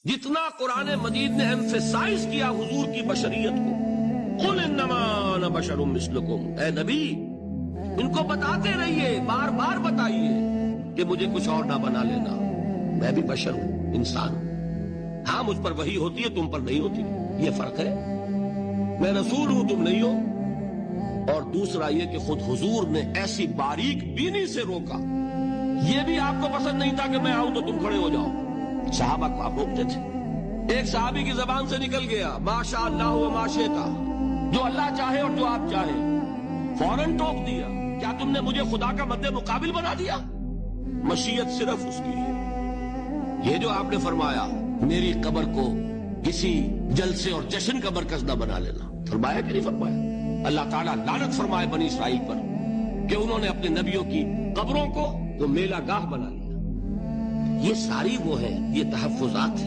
جتنا قرآن مجید نے ایمفیسائز کیا حضور کی بشریت کو، قل انما انا بشر مثلکم، اے نبی ان کو بتاتے رہیے، بار بار بتائیے کہ مجھے کچھ اور نہ بنا لینا، میں بھی بشر ہوں، انسان ہوں، ہاں مجھ پر وحی ہوتی ہے تم پر نہیں ہوتی، یہ فرق ہے، میں رسول ہوں تم نہیں ہو۔ اور دوسرا یہ کہ خود حضور نے ایسی باریک بینی سے روکا، یہ بھی آپ کو پسند نہیں تھا کہ میں آؤں تو تم کھڑے ہو جاؤ، صحابہ کو آپ روکتے تھے۔ ایک صحابی کی زبان سے نکل گیا ما شاء اللہ و ما شئت، جو اللہ چاہے اور جو آپ چاہیں، فوراً ٹوک دیا، کیا تم نے مجھے خدا کا مد مقابل بنا دیا؟ مشیت صرف اس کی ہے۔ یہ جو آپ نے فرمایا میری قبر کو کسی جلسے اور جشن کا مرکز نہ بنا لینا، فرمایا کہ نہیں فرمایا؟ اللہ تعالیٰ لعنت فرمائے بنی اسرائیل پر کہ انہوں نے اپنے نبیوں کی قبروں کو تو میلہ گاہ بنا لیا۔ یہ ساری وہ ہے، یہ تحفظات ہیں۔